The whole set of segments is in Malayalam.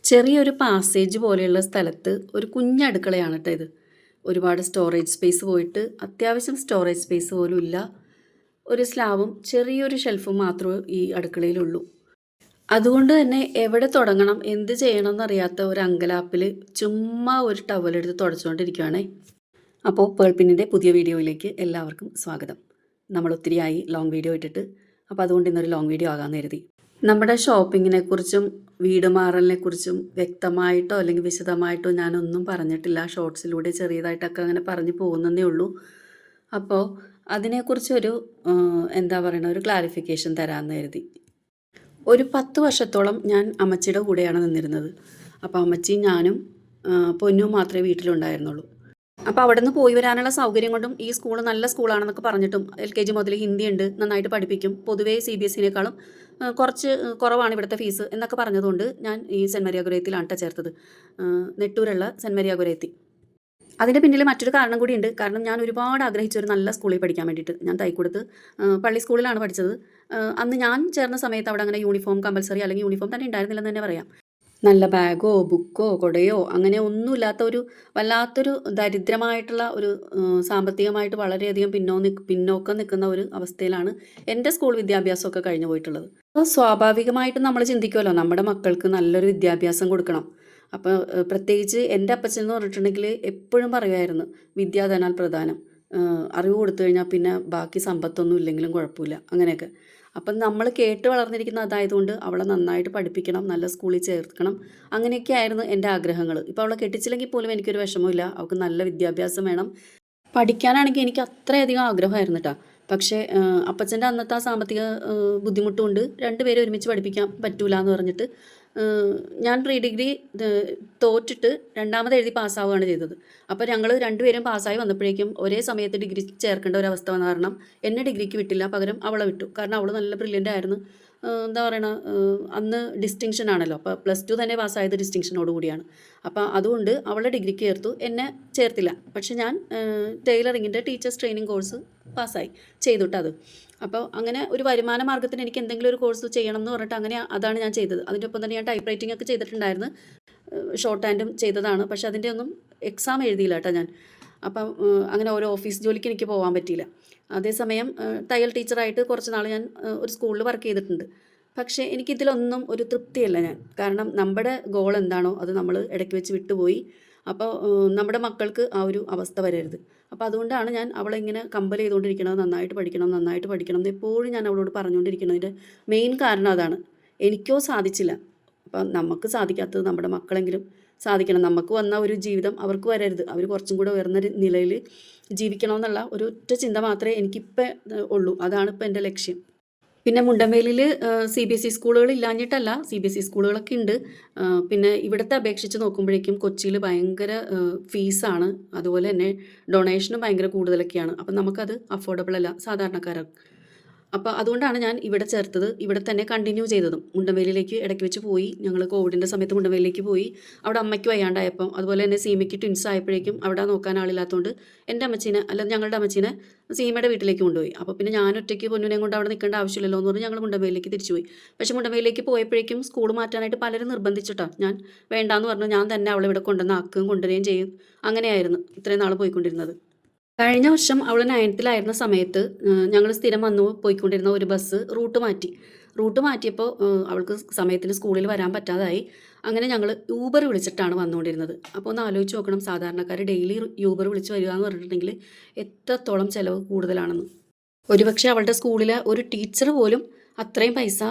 ചെറിയൊരു പാസേജ് പോലെയുള്ള സ്ഥലത്ത് ഒരു കുഞ്ഞടുക്കളയാണ് കേട്ടോ ഇത്. ഒരുപാട് സ്റ്റോറേജ് സ്പേസ് പോയിട്ട് അത്യാവശ്യം സ്റ്റോറേജ് സ്പേസ് പോലും ഇല്ല. ഒരു സ്ലാബും ചെറിയൊരു ഷെൽഫും മാത്രമേ ഈ അടുക്കളയിലുള്ളൂ. അതുകൊണ്ട് തന്നെ എവിടെ തുടങ്ങണം എന്ത് ചെയ്യണം എന്നറിയാത്ത ഒരു അങ്കലാപ്പിൽ ചുമ്മാ ഒരു ടവലെടുത്ത് തുടച്ചുകൊണ്ടിരിക്കുകയാണേ. അപ്പോൾ പേൾപ്പിന്നിൻ്റെ പുതിയ വീഡിയോയിലേക്ക് എല്ലാവർക്കും സ്വാഗതം. നമ്മൾ ഒത്തിരിയായി ലോങ് വീഡിയോ ഇട്ടിട്ട്, അപ്പോൾ അതുകൊണ്ട് ഇന്നൊരു ലോങ് വീഡിയോ ആകാമെന്ന് കരുതി. നമ്മുടെ ഷോപ്പിങ്ങിനെക്കുറിച്ചും വീട് മാറലിനെക്കുറിച്ചും വ്യക്തമായിട്ടോ അല്ലെങ്കിൽ വിശദമായിട്ടോ ഞാനൊന്നും പറഞ്ഞിട്ടില്ല. ഷോർട്സിലൂടെ ചെറിയതായിട്ടൊക്കെ അങ്ങനെ പറഞ്ഞു പോകുന്നതേ ഉള്ളൂ. അപ്പോൾ അതിനെക്കുറിച്ചൊരു എന്താ പറയുക, ഒരു ക്ലാരിഫിക്കേഷൻ തരാമെന്ന് കരുതി. ഒരു 10 വർഷത്തോളം ഞാൻ അമ്മച്ചിയുടെ കൂടെയാണ് നിന്നിരുന്നത്. അപ്പോൾ അമ്മച്ചിയും ഞാനും പൊന്നും മാത്രമേ വീട്ടിലുണ്ടായിരുന്നുള്ളൂ. അപ്പോൾ അവിടെ നിന്ന് പോയി വരാനുള്ള സൗകര്യം കൊണ്ടും ഈ സ്കൂൾ നല്ല സ്കൂളാണെന്നൊക്കെ പറഞ്ഞിട്ടും LKG മുതൽ ഹിന്ദി ഉണ്ട്, നന്നായിട്ട് പഠിപ്പിക്കും, പൊതുവേ CBSEനേക്കാളും കുറച്ച് കുറവാണ് ഇവിടുത്തെ ഫീസ് എന്നൊക്കെ പറഞ്ഞതുകൊണ്ട് ഞാൻ ഈ സെൻറ്റ് മരിയ ഗുരേത്തിലാണ് ചേർത്തത്. നെട്ടൂരുള്ള സെൻറ്റ് മരിയ ഗുരേത്തി. അതിൻ്റെ പിന്നിൽ മറ്റൊരു കാരണം കൂടിയുണ്ട്. കാരണം ഞാൻ ഒരുപാട് ആഗ്രഹിച്ച ഒരു നല്ല സ്കൂളിൽ പഠിക്കാൻ വേണ്ടിയിട്ട്. ഞാൻ തൈക്കുടത്ത് പള്ളി സ്കൂളിലാണ് പഠിച്ചത്. അന്ന് ഞാൻ ചേർന്ന സമയത്ത് അവിടെ അങ്ങനെ യൂണിഫോം കമ്പൽസറി അല്ലെങ്കിൽ യൂണിഫോം തന്നെ ഉണ്ടായിരുന്നില്ലെന്ന് തന്നെ പറയാം. നല്ല ബാഗോ ബുക്കോ കൊടയോ അങ്ങനെ ഒന്നുമില്ലാത്ത ഒരു വല്ലാത്തൊരു ദരിദ്രമായിട്ടുള്ള ഒരു സാമ്പത്തികമായിട്ട് വളരെയധികം പിന്നോക്കം നിൽക്കുന്ന ഒരു അവസ്ഥയിലാണ് എൻ്റെ സ്കൂൾ വിദ്യാഭ്യാസമൊക്കെ കഴിഞ്ഞു പോയിട്ടുള്ളത്. അപ്പോൾ സ്വാഭാവികമായിട്ടും നമ്മൾ ചിന്തിക്കുമല്ലോ, നമ്മുടെ മക്കൾക്ക് നല്ലൊരു വിദ്യാഭ്യാസം കൊടുക്കണം. അപ്പോൾ പ്രത്യേകിച്ച് എൻ്റെ അപ്പച്ചൻ എന്ന് പറഞ്ഞിട്ടുണ്ടെങ്കിൽ എപ്പോഴും പറയുമായിരുന്നു, വിദ്യാധനാൽ പ്രധാനം, അറിവ് കൊടുത്തു കഴിഞ്ഞാൽ പിന്നെ ബാക്കി സമ്പത്തൊന്നും ഇല്ലെങ്കിലും കുഴപ്പമില്ല, അങ്ങനെയൊക്കെ. അപ്പം നമ്മൾ കേട്ട് വളർന്നിരിക്കുന്ന അതായതുകൊണ്ട് അവളെ നന്നായിട്ട് പഠിപ്പിക്കണം, നല്ല സ്കൂളിൽ ചേർക്കണം, അങ്ങനെയൊക്കെ ആയിരുന്നു എൻ്റെ ആഗ്രഹങ്ങൾ. ഇപ്പോൾ അവളെ കെട്ടിച്ചില്ലെങ്കിൽ പോലും എനിക്കൊരു വിഷമമില്ല, അവൾക്ക് നല്ല വിദ്യാഭ്യാസം വേണം. പഠിക്കാനാണെങ്കിൽ എനിക്ക് അത്രയധികം ആഗ്രഹമായിരുന്നു കേട്ടോ. പക്ഷേ അപ്പച്ചൻ്റെ അന്നത്തെ ആ സാമ്പത്തിക ബുദ്ധിമുട്ടുകൊണ്ട് രണ്ടുപേരും ഒരുമിച്ച് പഠിപ്പിക്കാൻ പറ്റൂല എന്ന് പറഞ്ഞിട്ട് ഞാൻ പ്രീ ഡിഗ്രി തോറ്റിട്ട് രണ്ടാമത് എഴുതി പാസ്സാവുകയാണ് ചെയ്തത്. അപ്പോൾ ഞങ്ങൾ രണ്ടുപേരും പാസ്സായി വന്നപ്പോഴേക്കും ഒരേ സമയത്ത് ഡിഗ്രി ചേർക്കേണ്ട ഒരു അവസ്ഥ വന്ന കാരണം എന്നെ ഡിഗ്രിക്ക് വിട്ടില്ല, പകരം അവളെ വിട്ടു. കാരണം അവൾ നല്ല ബ്രില്യൻ്റ് ആയിരുന്നു. എന്താ പറയണ, അന്ന് ഡിസ്റ്റിങ്ഷൻ ആണല്ലോ. അപ്പോൾ +2 തന്നെ പാസ്സായത് ഡിസ്റ്റിങ്ഷനോട് കൂടിയാണ്. അപ്പോൾ അതുകൊണ്ട് അവളെ ഡിഗ്രിക്ക് ചേർത്തു, എന്നെ ചേർത്തില്ല. പക്ഷെ ഞാൻ ടൈലറിങ്ങിൻ്റെ ടീച്ചേഴ്സ് ട്രെയിനിങ് കോഴ്സ് പാസ്സായി ചെയ്തിട്ട് അത്. അപ്പോൾ അങ്ങനെ ഒരു വരുമാന മാർഗ്ഗത്തിന് എനിക്ക് എന്തെങ്കിലും ഒരു കോഴ്സ് ചെയ്യണം എന്ന് പറഞ്ഞിട്ട് അങ്ങനെ അതാണ് ഞാൻ ചെയ്തത്. അതിൻ്റെ ഒപ്പം തന്നെ ഞാൻ ടൈപ്പ് റൈറ്റിംഗ് ഒക്കെ ചെയ്തിട്ടുണ്ടായിരുന്നു, ഷോർട്ട് ഹാൻഡും ചെയ്തതാണ്. പക്ഷേ അതിൻ്റെ ഒന്നും എക്സാം എഴുതിയില്ല കേട്ടോ ഞാൻ. അപ്പം അങ്ങനെ ഓരോ ഓഫീസ് ജോലിക്ക് എനിക്ക് പോകാൻ പറ്റിയില്ല. അതേസമയം തയ്യൽ ടീച്ചറായിട്ട് കുറച്ച് നാൾ ഞാൻ ഒരു സ്കൂളിൽ വർക്ക് ചെയ്തിട്ടുണ്ട്. പക്ഷേ എനിക്കിതിലൊന്നും ഒരു തൃപ്തിയല്ല ഞാൻ. കാരണം നമ്മുടെ ഗോൾ എന്താണോ അത് നമ്മൾ ഇടയ്ക്ക് വെച്ച് വിട്ടുപോയി. അപ്പോൾ നമ്മുടെ മക്കൾക്ക് ആ ഒരു അവസ്ഥ വരരുത്. അപ്പോൾ അതുകൊണ്ടാണ് ഞാൻ അവളെ ഇങ്ങനെ കമ്പൽ ചെയ്തുകൊണ്ടിരിക്കുന്നത്, നന്നായിട്ട് പഠിക്കണം നന്നായിട്ട് പഠിക്കണം എന്ന് എപ്പോഴും ഞാൻ അവളോട് പറഞ്ഞുകൊണ്ടിരിക്കുന്നതിൻ്റെ മെയിൻ കാരണം അതാണ്. എനിക്കോ സാധിച്ചില്ല, അപ്പം നമുക്ക് സാധിക്കാത്തത് നമ്മുടെ മക്കളെങ്കിലും സാധിക്കണം. നമുക്ക് വന്ന ഒരു ജീവിതം അവർക്ക് വരരുത്, അവർ കുറച്ചും കൂടെ ഉയർന്ന നിലയിൽ ജീവിക്കണമെന്നുള്ള ഒരു ഒറ്റ ചിന്ത മാത്രമേ എനിക്കിപ്പോൾ ഉള്ളൂ. അതാണ് ഇപ്പോൾ എൻ്റെ ലക്ഷ്യം. പിന്നെ മുണ്ടമ്പേലിൽ CBSE സ്കൂളുകൾ ഇല്ലാഞ്ഞിട്ടല്ല, CBSE സ്കൂളുകളൊക്കെ ഉണ്ട്. പിന്നെ ഇവിടുത്തെ അപേക്ഷിച്ച് നോക്കുമ്പോഴേക്കും കൊച്ചിയിൽ ഭയങ്കര ഫീസാണ്, അതുപോലെ തന്നെ ഡൊണേഷനും ഭയങ്കര കൂടുതലൊക്കെയാണ്. അപ്പം നമുക്കത് അഫോർഡബിൾ അല്ല സാധാരണക്കാർക്ക്. അപ്പോൾ അതുകൊണ്ടാണ് ഞാൻ ഇവിടെ ചേർത്തത്, ഇവിടെ തന്നെ കണ്ടിന്യൂ ചെയ്തതും. മുണ്ടമ്പേലിലേക്ക് ഇടയ്ക്ക് വെച്ച് പോയി, ഞങ്ങൾ കോവിഡിൻ്റെ സമയത്ത് മുണ്ടമ്പേലിലേക്ക് പോയി. അവിടെ അമ്മയ്ക്ക് വയ്യാണ്ടായപ്പം, അതുപോലെ തന്നെ സീമയ്ക്ക് ട്വിൻസ് ആയപ്പോഴേക്കും അവിടെ നോക്കാൻ ആളില്ലാത്തതുകൊണ്ട് എൻ്റെ അമ്മച്ചീനെ, അല്ല ഞങ്ങളുടെ അമ്മച്ചീനെ സീമയുടെ വീട്ടിലേക്ക് കൊണ്ടുപോയി. അപ്പോൾ പിന്നെ ഞാൻ ഒറ്റയ്ക്ക് പൊന്നുവിനെയും കൊണ്ട് അവിടെ നിൽക്കേണ്ട ആവശ്യമില്ലല്ലോ എന്ന് പറഞ്ഞ് ഞങ്ങൾ മുണ്ടമ്പേലിലേക്ക് തിരിച്ചു പോയി. പക്ഷേ മുണ്ടമ്പേലിലേക്ക് പോയപ്പോഴേക്കും സ്കൂൾ മാറ്റാനായിട്ട് പലരും നിർബന്ധിച്ചിട്ടോ. ഞാൻ വേണ്ടാന്ന് പറഞ്ഞു, ഞാൻ തന്നെ അവളെ ഇവിടെ കൊണ്ടുവന്ന് ആക്കുകയും കൊണ്ടുവരികയും ചെയ്യും. അങ്ങനെയായിരുന്നു ഇത്രയും നാൾ പോയിക്കൊണ്ടിരുന്നത്. കഴിഞ്ഞ വർഷം അവൾ 9th സമയത്ത് ഞങ്ങൾ സ്ഥിരം വന്നു പോയിക്കൊണ്ടിരുന്ന ഒരു ബസ് റൂട്ട് മാറ്റിയപ്പോൾ അവൾക്ക് സമയത്തിന് സ്കൂളിൽ വരാൻ പറ്റാതായി. അങ്ങനെ ഞങ്ങൾ യൂബർ വിളിച്ചിട്ടാണ് വന്നുകൊണ്ടിരുന്നത്. അപ്പോൾ ഒന്ന് ആലോചിച്ച് നോക്കണം, സാധാരണക്കാർ ഡെയിലി യൂബർ വിളിച്ച് വരിക എന്ന് പറഞ്ഞിട്ടുണ്ടെങ്കിൽ എത്രത്തോളം ചിലവ് കൂടുതലാണെന്ന്. ഒരുപക്ഷെ അവളുടെ സ്കൂളിലെ ഒരു ടീച്ചർ പോലും അത്രയും പൈസ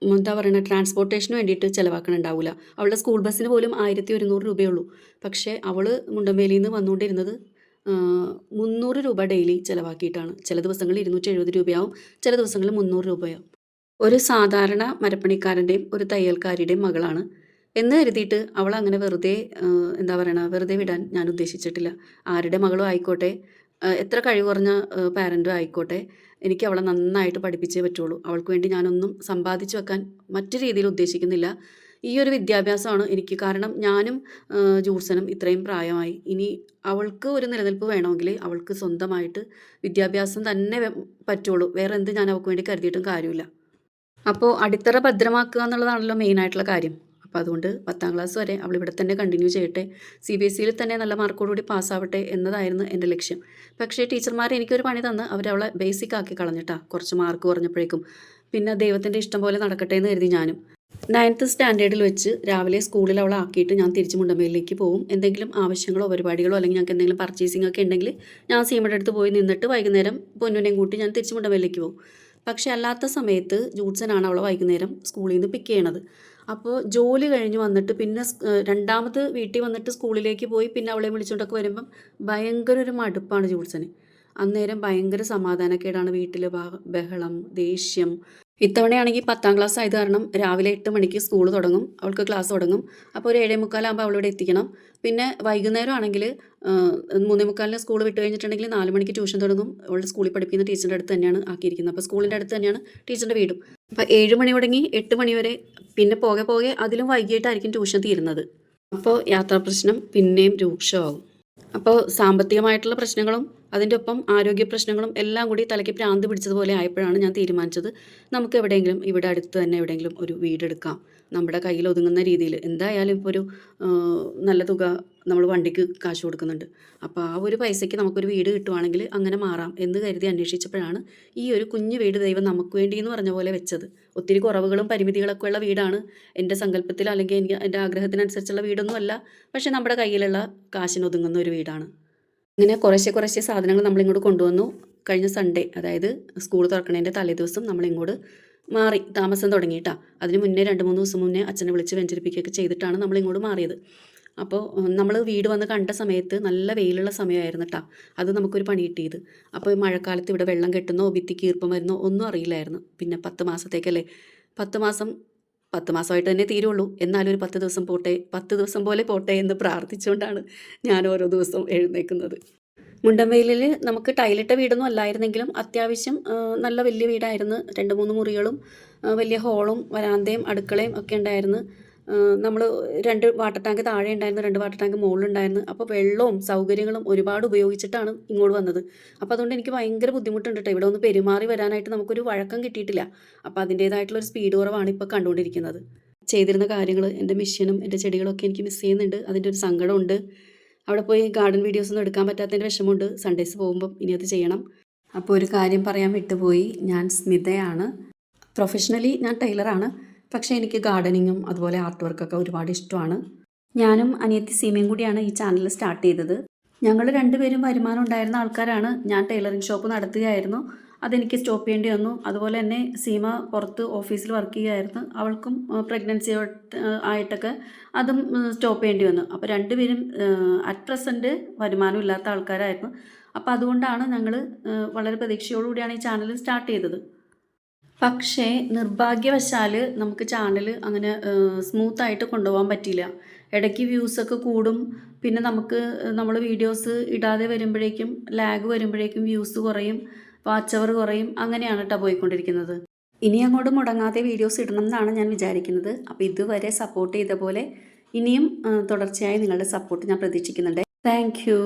എന്താ പറയുക ട്രാൻസ്പോർട്ടേഷന് വേണ്ടിയിട്ട് ചിലവാക്കണുണ്ടാവില്ല. അവളുടെ സ്കൂൾ ബസ്സിന് പോലും 1100 രൂപയുള്ളൂ. പക്ഷേ അവൾ മുണ്ടമ്പേലിയിൽ നിന്ന് വന്നുകൊണ്ടിരുന്നത് 300 രൂപ ഡെയിലി ചിലവാക്കിയിട്ടാണ്. ചില ദിവസങ്ങളിൽ 270 രൂപയാവും, ചില ദിവസങ്ങളിൽ 300 രൂപയാവും. ഒരു സാധാരണ മരപ്പണിക്കാരൻ്റെയും ഒരു തയ്യൽക്കാരിയുടെയും മകളാണ് എന്ന് കരുതിയിട്ട് അവൾ അങ്ങനെ വെറുതെ എന്താ പറയണ വെറുതെ വിടാൻ ഞാൻ ഉദ്ദേശിച്ചിട്ടില്ല. ആരുടെ മകളും ആയിക്കോട്ടെ, എത്ര കഴിവ് കുറഞ്ഞ പാരൻറ്റും ആയിക്കോട്ടെ, എനിക്ക് അവളെ നന്നായിട്ട് പഠിപ്പിച്ചേ പറ്റുള്ളൂ. അവൾക്ക് വേണ്ടി ഞാനൊന്നും സമ്പാദിച്ചു വെക്കാൻ മറ്റു രീതിയിൽ ഉദ്ദേശിക്കുന്നില്ല. ഈ ഒരു വിദ്യാഭ്യാസമാണ് എനിക്ക്. കാരണം ഞാനും ജൂസനും ഇത്രയും പ്രായമായി. ഇനി അവൾക്ക് ഒരു നിലനിൽപ്പ് വേണമെങ്കിൽ അവൾക്ക് സ്വന്തമായിട്ട് വിദ്യാഭ്യാസം തന്നെ പറ്റുള്ളൂ. വേറെ എന്ത് ഞാൻ അവൾക്ക് വേണ്ടി കരുതിയിട്ടും കാര്യമില്ല. അപ്പോൾ അടിത്തറ ഭദ്രമാക്കുക എന്നുള്ളതാണല്ലോ മെയിനായിട്ടുള്ള കാര്യം. അപ്പോൾ അതുകൊണ്ട് 10ാം ക്ലാസ് വരെ അവൾ ഇവിടെ തന്നെ കണ്ടിന്യൂ ചെയ്യട്ടെ, CBSEയിൽ തന്നെ നല്ല മാർക്കോടുകൂടി പാസ്സാവട്ടെ എന്നതായിരുന്നു എൻ്റെ ലക്ഷ്യം. പക്ഷേ ടീച്ചർമാർ എനിക്കൊരു പണി തന്ന് അവരവളെ ബേസിക് ആക്കി കളഞ്ഞിട്ടാ, കുറച്ച് മാർക്ക് കുറഞ്ഞപ്പോഴേക്കും. പിന്നെ ദൈവത്തിൻ്റെ ഇഷ്ടം പോലെ നടക്കട്ടെ എന്ന് കരുതി ഞാനും. 9th സ്റ്റാൻഡേർഡിൽ വെച്ച് രാവിലെ സ്കൂളിൽ അവളെ ആക്കിയിട്ട് ഞാൻ തിരിച്ച് മുണ്ടമ്പയിലേക്ക് പോകും. എന്തെങ്കിലും ആവശ്യങ്ങളോ പരിപാടികളോ അല്ലെങ്കിൽ ഞങ്ങൾക്ക് എന്തെങ്കിലും പർച്ചേസിംഗ് ഒക്കെ ഉണ്ടെങ്കിൽ ഞാൻ സീമയുടെ അടുത്ത് പോയി നിന്നിട്ട് വൈകുന്നേരം പൊന്നുനെയും കൂട്ടി ഞാൻ തിരിച്ച് മുണ്ടമ്പയിലേക്ക് പോകും. പക്ഷേ അല്ലാത്ത സമയത്ത് ജൂഡ്സനാണ് അവളെ വൈകുന്നേരം സ്കൂളിൽ നിന്ന് പിക്ക് ചെയ്യണത്. അപ്പോൾ ജോലി കഴിഞ്ഞ് വന്നിട്ട് പിന്നെ രണ്ടാമത് വീട്ടിൽ വന്നിട്ട് സ്കൂളിലേക്ക് പോയി പിന്നെ അവളെ വിളിച്ചുകൊണ്ടൊക്കെ വരുമ്പം ഭയങ്കര ഒരു മടുപ്പാണ് ജൂഡ്സന്. അന്നേരം ഭയങ്കര സമാധാനക്കേടാണ്, വീട്ടിൽ ബഹളം, ദേഷ്യം. ഇത്തവണയാണെങ്കിൽ 10ാം ക്ലാസ് ആയത് കാരണം രാവിലെ 8 മണിക്ക് സ്കൂൾ തുടങ്ങും, അവൾക്ക് ക്ലാസ് തുടങ്ങും. അപ്പോൾ ഒരു 7:45 അവളിവിടെ എത്തിക്കണം. പിന്നെ വൈകുന്നേരം ആണെങ്കിൽ 3:45 സ്കൂൾ വിട്ട് കഴിഞ്ഞിട്ടുണ്ടെങ്കിൽ 4 മണിക്ക് ട്യൂഷൻ തുടങ്ങും. അവളുടെ സ്കൂളിൽ പഠിപ്പിക്കുന്ന ടീച്ചറിൻ്റെ അടുത്ത് തന്നെയാണ് ആക്കിയിരിക്കുന്നത്. അപ്പോൾ സ്കൂളിൻ്റെ അടുത്ത് തന്നെയാണ് ടീച്ചറിൻ്റെ വീടും. അപ്പോൾ 7 മണി തുടങ്ങി 8 മണി വരെ, പിന്നെ പോകെ പോകെ അതിലും വൈകിട്ടായിരിക്കും ട്യൂഷൻ തീരുന്നത്. അപ്പോൾ യാത്രാ പ്രശ്നം പിന്നെയും രൂക്ഷമാകും. അപ്പോൾ സാമ്പത്തികമായിട്ടുള്ള പ്രശ്നങ്ങളും അതിൻ്റെ ഒപ്പം ആരോഗ്യ പ്രശ്നങ്ങളും എല്ലാം കൂടി തലയ്ക്ക് ഭ്രാന്ത് പിടിച്ചതുപോലെ ആയപ്പോഴാണ് ഞാൻ തീരുമാനിച്ചത്, നമുക്ക് എവിടെയെങ്കിലും ഇവിടെ അടുത്ത് തന്നെ എവിടെയെങ്കിലും ഒരു വീടെടുക്കാം, നമ്മുടെ കയ്യിൽ ഒതുങ്ങുന്ന രീതിയിൽ. എന്തായാലും ഇപ്പോൾ ഒരു നല്ല തുക നമ്മൾ വണ്ടിക്ക് കാശ് കൊടുക്കുന്നുണ്ട്. അപ്പോൾ ആ ഒരു പൈസയ്ക്ക് നമുക്കൊരു വീട് കിട്ടുവാണെങ്കിൽ അങ്ങനെ മാറാം എന്ന് കരുതി അന്വേഷിച്ചപ്പോഴാണ് ഈ ഒരു കുഞ്ഞു വീട് ദൈവം നമുക്ക് വേണ്ടി എന്ന് പറഞ്ഞ പോലെ വെച്ചത്. ഒത്തിരി കുറവുകളും പരിമിതികളൊക്കെ ഉള്ള വീടാണ് എൻ്റെ സങ്കല്പത്തിൽ, അല്ലെങ്കിൽ എനിക്ക് എൻ്റെ ആഗ്രഹത്തിനനുസരിച്ചുള്ള വീടൊന്നും അല്ല. പക്ഷേ നമ്മുടെ കയ്യിലുള്ള കാശിന് ഒതുങ്ങുന്ന ഒരു വീടാണ്. ഇങ്ങനെ കുറേശ്ശെ സാധനങ്ങൾ നമ്മളിങ്ങോട്ട് കൊണ്ടുവന്നു. കഴിഞ്ഞ സൺഡേ, അതായത് സ്കൂൾ തുറക്കണതിൻ്റെ തലേദിവസം നമ്മളിങ്ങോട്ട് മാറി താമസം തുടങ്ങിയിട്ടാ. അതിന് മുന്നേ 2-3 ദിവസം മുന്നേ അച്ഛനെ വിളിച്ച് വെഞ്ചരിപ്പിക്കുകയൊക്കെ ചെയ്തിട്ടാണ് നമ്മളിങ്ങോട്ട് മാറിയത്. അപ്പോൾ നമ്മൾ വീട് വന്ന് കണ്ട സമയത്ത് നല്ല വെയിലുള്ള സമയമായിരുന്നു കേട്ടോ. അത് നമുക്കൊരു പണി കിട്ടിയത്. അപ്പോൾ മഴക്കാലത്ത് ഇവിടെ വെള്ളം കെട്ടുന്നോ ഭിത്തിക്ക് ഈർപ്പം വരുന്നോ ഒന്നും അറിയില്ലായിരുന്നു. പിന്നെ 10 മാസത്തേക്കല്ലേ, 10 മാസമായിട്ട് തന്നെ തീരുള്ളൂ. എന്നാലും ഒരു 10 ദിവസം പോട്ടെ, 10 ദിവസം പോലെ പോട്ടെ എന്ന് പ്രാർത്ഥിച്ചുകൊണ്ടാണ് ഞാൻ ഓരോ ദിവസവും എഴുന്നേൽക്കുന്നത്. മുണ്ടമ്പയിലിൽ നമുക്ക് ടൈലിട്ട വീടൊന്നും അല്ലായിരുന്നെങ്കിലും അത്യാവശ്യം നല്ല വലിയ വീടായിരുന്നു. 2-3 മുറികളും വലിയ ഹോളും വരാന്തയും അടുക്കളയും ഒക്കെ ഉണ്ടായിരുന്നു. നമ്മൾ 2 വാട്ടർ ടാങ്ക് താഴെ ഉണ്ടായിരുന്നു, 2 വാട്ടർ ടാങ്ക് മുകളിലുണ്ടായിരുന്നു. അപ്പോൾ വെള്ളവും സൗകര്യങ്ങളും ഒരുപാട് ഉപയോഗിച്ചിട്ടാണ് ഇങ്ങോട്ട് വന്നത്. അപ്പോൾ അതുകൊണ്ട് എനിക്ക് ഭയങ്കര ബുദ്ധിമുട്ടുണ്ട് കേട്ടോ. ഇവിടെ ഒന്ന് പെരുമാറി വരാനായിട്ട് നമുക്കൊരു വഴക്കം കിട്ടിയിട്ടില്ല. അപ്പോൾ അതിൻ്റേതായിട്ടുള്ളൊരു സ്പീഡ് കുറവാണ് ഇപ്പോൾ കണ്ടുകൊണ്ടിരിക്കുന്നത്. ചെയ്തിരുന്ന കാര്യങ്ങൾ, എൻ്റെ മിഷ്യനും എൻ്റെ ചെടികളൊക്കെ എനിക്ക് മിസ് ചെയ്യുന്നുണ്ട്. അതിൻ്റെ ഒരു സങ്കടമുണ്ട്. അവിടെ പോയി ഗാർഡൻ വീഡിയോസൊന്നും എടുക്കാൻ പറ്റാത്തതിൻ്റെ വിഷമമുണ്ട്. സൺഡേസ് പോകുമ്പം ഇനി അത് ചെയ്യണം. അപ്പോൾ ഒരു കാര്യം പറയാൻ വിട്ടുപോയി, ഞാൻ സ്മിതയാണ്. പ്രൊഫഷണലി ഞാൻ ടൈലറാണ്. പക്ഷേ എനിക്ക് ഗാർഡനിങ്ങും അതുപോലെ ആർട്ട് വർക്കൊക്കെ ഒരുപാട് ഇഷ്ടമാണ്. ഞാനും അനിയത്തി സീമയും കൂടിയാണ് ഈ ചാനൽ സ്റ്റാർട്ട് ചെയ്തത്. ഞങ്ങൾ 2 പേരും വരുമാനം ഉണ്ടായിരുന്ന ആൾക്കാരാണ്. ഞാൻ ടൈലറിങ് ഷോപ്പ് നടത്തുകയായിരുന്നു, അതെനിക്ക് സ്റ്റോപ്പ് ചെയ്യേണ്ടി വന്നു. അതുപോലെ തന്നെ സീമ പുറത്ത് ഓഫീസിൽ വർക്ക് ചെയ്യുകയായിരുന്നു, അവൾക്കും പ്രഗ്നൻസി ആയിട്ടൊക്കെ അതും സ്റ്റോപ്പ് ചെയ്യേണ്ടി വന്നു. അപ്പോൾ 2 പേരും അറ്റ് പ്രസൻറ്റ് വരുമാനം ഇല്ലാത്ത ആൾക്കാരായിരുന്നു. അപ്പോൾ അതുകൊണ്ടാണ് ഞങ്ങൾ വളരെ പ്രതീക്ഷയോടുകൂടിയാണ് ഈ ചാനൽ സ്റ്റാർട്ട് ചെയ്തത്. പക്ഷേ നിർഭാഗ്യവശാൽ നമുക്ക് ചാനൽ അങ്ങനെ സ്മൂത്തായിട്ട് കൊണ്ടുപോകാൻ പറ്റിയില്ല. ഇടയ്ക്ക് വ്യൂസൊക്കെ കൂടും, പിന്നെ നമ്മൾ വീഡിയോസ് ഇടാതെ വരുമ്പോഴേക്കും ലാഗ് വരുമ്പോഴേക്കും വ്യൂസ് കുറയും, വാച്ച് അവർ കുറയും. അങ്ങനെയാണ് കേട്ടോ പോയിക്കൊണ്ടിരിക്കുന്നത്. ഇനി അങ്ങോട്ട് മുടങ്ങാതെ വീഡിയോസ് ഇടണം എന്നാണ് ഞാൻ വിചാരിക്കുന്നത്. അപ്പോൾ ഇതുവരെ സപ്പോർട്ട് ചെയ്ത പോലെ ഇനിയും തുടർച്ചയായി നിങ്ങളുടെ സപ്പോർട്ട് ഞാൻ പ്രതീക്ഷിക്കുന്നുണ്ട്. Thank you.